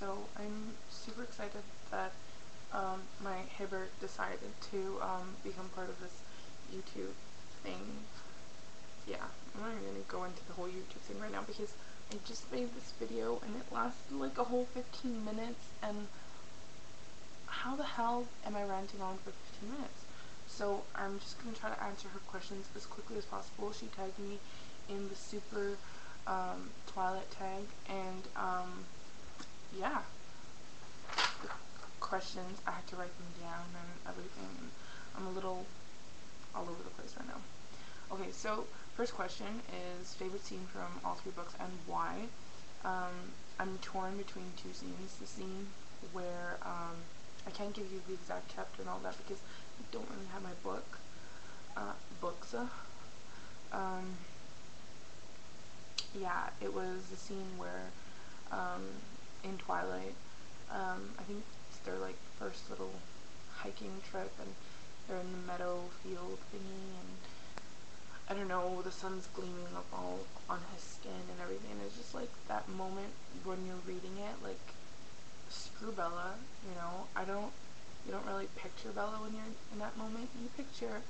So I'm super excited that my Hibbert decided to become part of this YouTube thing. Yeah, I'm not even gonna go into the whole YouTube thing right now because I just made this video and it lasted like a whole 15 minutes, and how the hell am I ranting on for 15 minutes? So I'm just gonna try to answer her questions as quickly as possible. She tagged me in the super Twilight Tag, and yeah, the questions, I had to write them down and everything, and I'm a little all over the place right now. Okay, so first question is favorite scene from all three books and why. I'm torn between two scenes. The scene where I can't give you the exact chapter and all that because I don't really have my books. Yeah, it was the scene where in Twilight, I think it's their like first little hiking trip, and they're in the meadow field thingy, and I don't know, the sun's gleaming up all on his skin and everything. It's just like that moment when you're reading it, like, screw Bella, you know. You don't really picture Bella when you're in that moment. You picture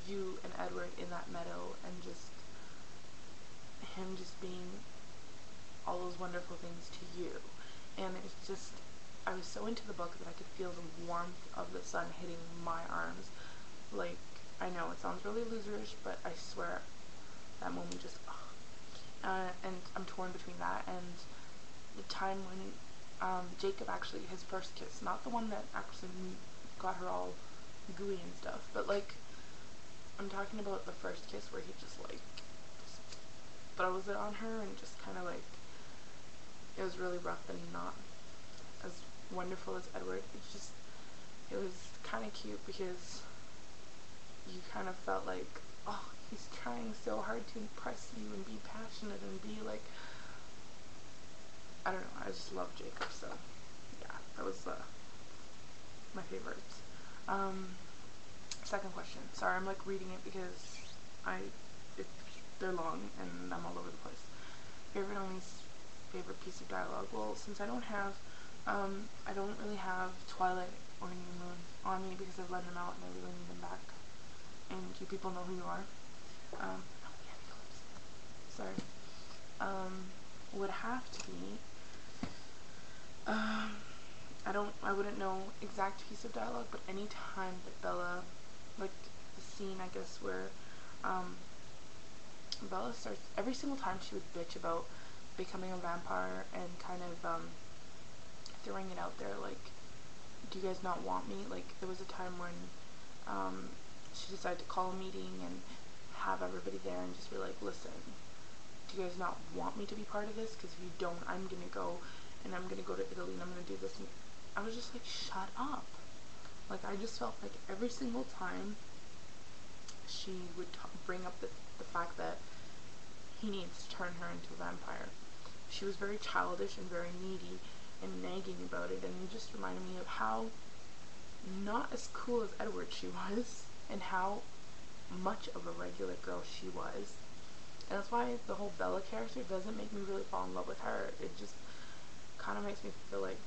you and Edward in that meadow and just him just being all those wonderful things to you. And it's just, I was so into the book that I could feel the warmth of the sun hitting my arms. Like, I know it sounds really loserish, but I swear that moment just, and I'm torn between that and the time when Jacob actually, his first kiss, not the one that actually got her all gooey and stuff, but like, I'm talking about the first kiss where he just like throws it on her and just kind of like, it was really rough and not as wonderful as Edward. It was kind of cute because you kind of felt like, oh, he's trying so hard to impress you and be passionate and be like, I don't know, I just love Jacob, so yeah, that was my favorite. Second question. Sorry, I'm like reading it because they're long and I'm all over the place. Favorite and least favorite piece of dialogue. Well, since I don't really have Twilight or New Moon on me because I've let them out and I really need them back. And you people know who you are. Sorry. Would have to be. I wouldn't know exact piece of dialogue, but any time that Bella, like the scene, I guess, where Bella starts, every single time she would bitch about becoming a vampire and kind of throwing it out there, like, do you guys not want me? Like, there was a time when she decided to call a meeting and have everybody there and just be like, listen, do you guys not want me to be part of this? Because if you don't, I'm gonna go, and I'm gonna go to Italy and I'm gonna do this. And I was just like, shut up. Like, I just felt like every single time she would bring up the fact that he needs to turn her into a vampire, she was very childish and very needy and nagging about it, and it just reminded me of how not as cool as Edward she was, and how much of a regular girl she was. And that's why the whole Bella character doesn't make me really fall in love with her. It just kind of makes me feel like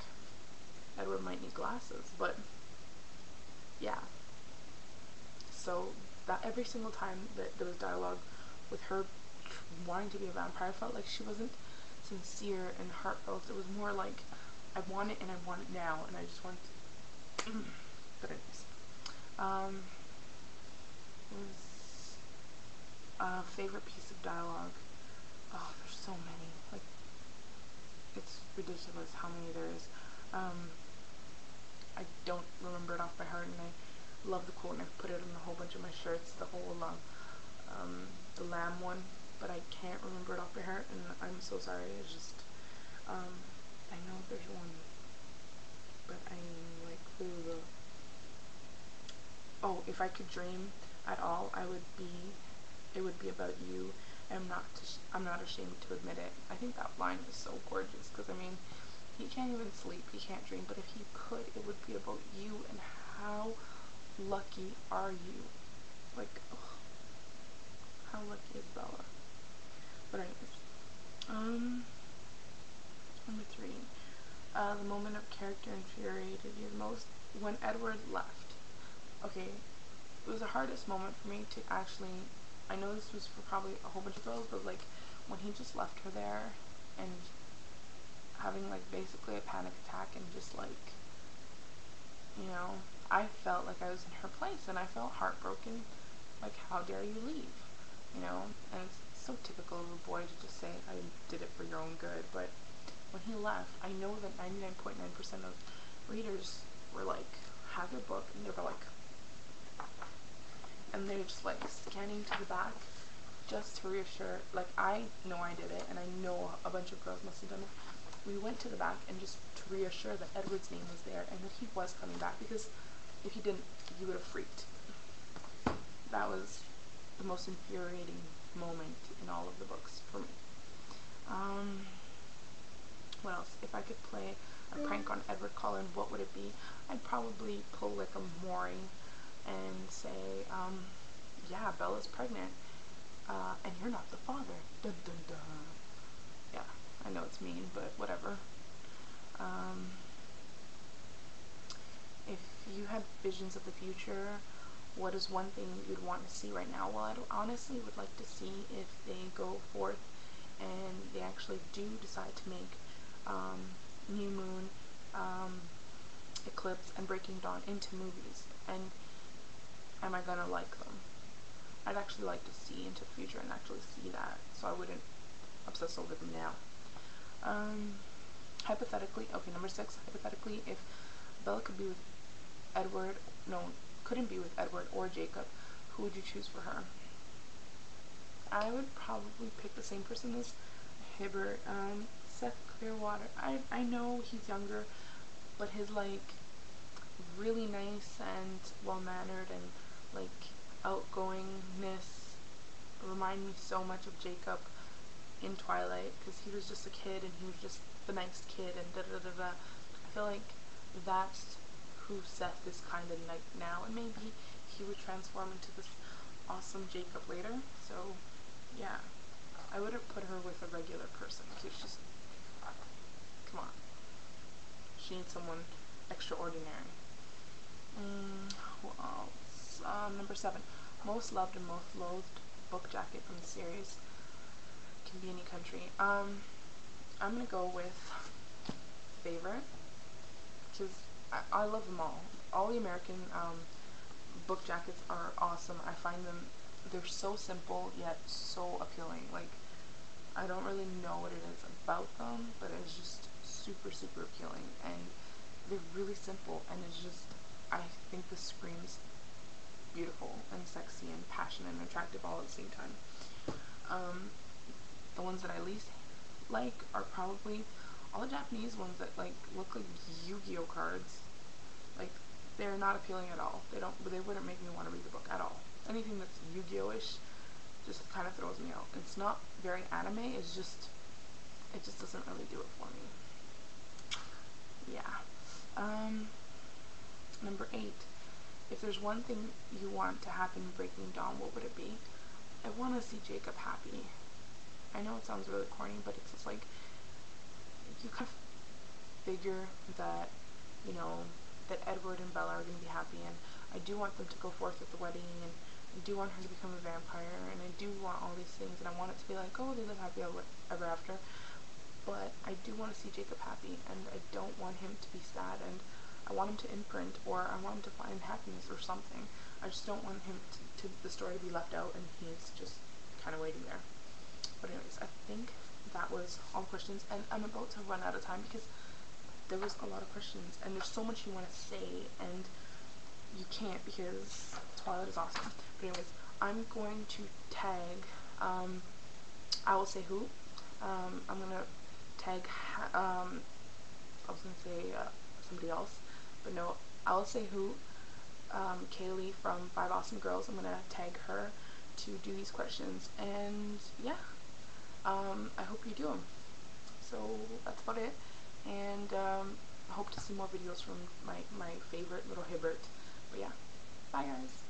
Edward might need glasses. But yeah, so that every single time that there was dialogue with her wanting to be a vampire, I felt like she wasn't sincere and heartfelt. It was more like, I want it and I want it now, and I just want to. But anyways, was favorite piece of dialogue. Oh, there's so many. Like, it's ridiculous how many there is. I don't remember it off by heart, and I love the quote, and I've put it on a whole bunch of my shirts, the whole the lamb one, but I can't remember it off by heart, and I'm so sorry. It's just, I know there's one, but I'm like, ugh. Oh, if I could dream at all, it would be about you. I'm not ashamed to admit it. I think that line is so gorgeous, because I mean, he can't even sleep, he can't dream, but if he could, it would be about you, and how lucky are you? Like, ugh, how lucky is Bella? But anyways, number 3, The moment of character infuriated you the most? When Edward left. Okay, it was the hardest moment for me to actually, I know this was for probably a whole bunch of girls, but like when he just left her there and having like basically a panic attack and just like, you know, I felt like I was in her place and I felt heartbroken. Like, how dare you leave? You know, and it's so typical of a boy to just say, I did it for your own good, but when he left, I know that 99.9% of readers were like, have your book, and they were like, and they're just like scanning to the back just to reassure, like, I know I did it, and I know a bunch of girls must have done it. We went to the back and just to reassure that Edward's name was there and that he was coming back, because if he didn't, he would have freaked. That was the most infuriating moment in all of the books for me. What else? If I could play a prank on Edward Cullen, what would it be? I'd probably pull like a Maury and say, yeah, Bella's pregnant, and you're not the father. Dun dun dun. Yeah, I know it's mean, but whatever. If you had visions of the future, what is one thing you'd want to see right now? Well, I honestly would like to see if they go forth and they actually do decide to make New Moon, Eclipse, and Breaking Dawn into movies, and am I gonna like them? I'd actually like to see into the future and actually see that, so I wouldn't obsess over them now. Hypothetically, okay, number 6, hypothetically, if Bella could be with Edward, no, couldn't be with Edward or Jacob, who would you choose for her? I would probably pick the same person as Hibbert, Seth Clearwater. I know he's younger, but his like really nice and well-mannered and like outgoingness remind me so much of Jacob in Twilight, because he was just a kid and he was just the nice kid and da da da da. I feel like that's who Seth is kind of like now, and maybe he would transform into this awesome Jacob later. So yeah, I wouldn't put her with a regular person, because she's, come on, she needs someone extraordinary. Who else? Number 7, most loved and most loathed book jacket from the series. Can be any country. I'm gonna go with favorite, because I love them all. All the American book jackets are awesome. I find them, they're so simple yet so appealing. Like, I don't really know what it is about them, but it's just super, super appealing, and they're really simple, and it's just, I think this screams beautiful and sexy and passionate and attractive all at the same time. The ones that I least like are probably all the Japanese ones that like look like Yu-Gi-Oh cards. Like, they're not appealing at all. They wouldn't make me want to read the book at all. Anything that's Yu-Gi-Oh-ish just kind of throws me out. It's not very anime, it just doesn't really do it for me. Yeah. Number 8. If there's one thing you want to happen in Breaking Dawn, what would it be? I want to see Jacob happy. I know it sounds really corny, but it's just like, you kind of figure that, you know, that Edward and Bella are going to be happy, and I do want them to go forth with the wedding, and I do want her to become a vampire, and I do want all these things, and I want it to be like, oh, they live happy ever after, but I do want to see Jacob happy, and I don't want him to be sad, and I want him to imprint, or I want him to find happiness or something. I just don't want him to the story to be left out, and he's just kind of waiting there. But anyways, I think that was all the questions, and I'm about to run out of time because there was a lot of questions, and there's so much you want to say, and you can't because Twilight is awesome. But anyways, I'm going to tag owlsayhoot. I'm gonna tag I was gonna say somebody else, but no, owlsayhoot, Kayley from 5 Awesome Girls. I'm gonna tag her to do these questions, and yeah, I hope you do them. So that's about it, and I hope to see more videos from my favorite little Hibbert. But yeah, bye guys.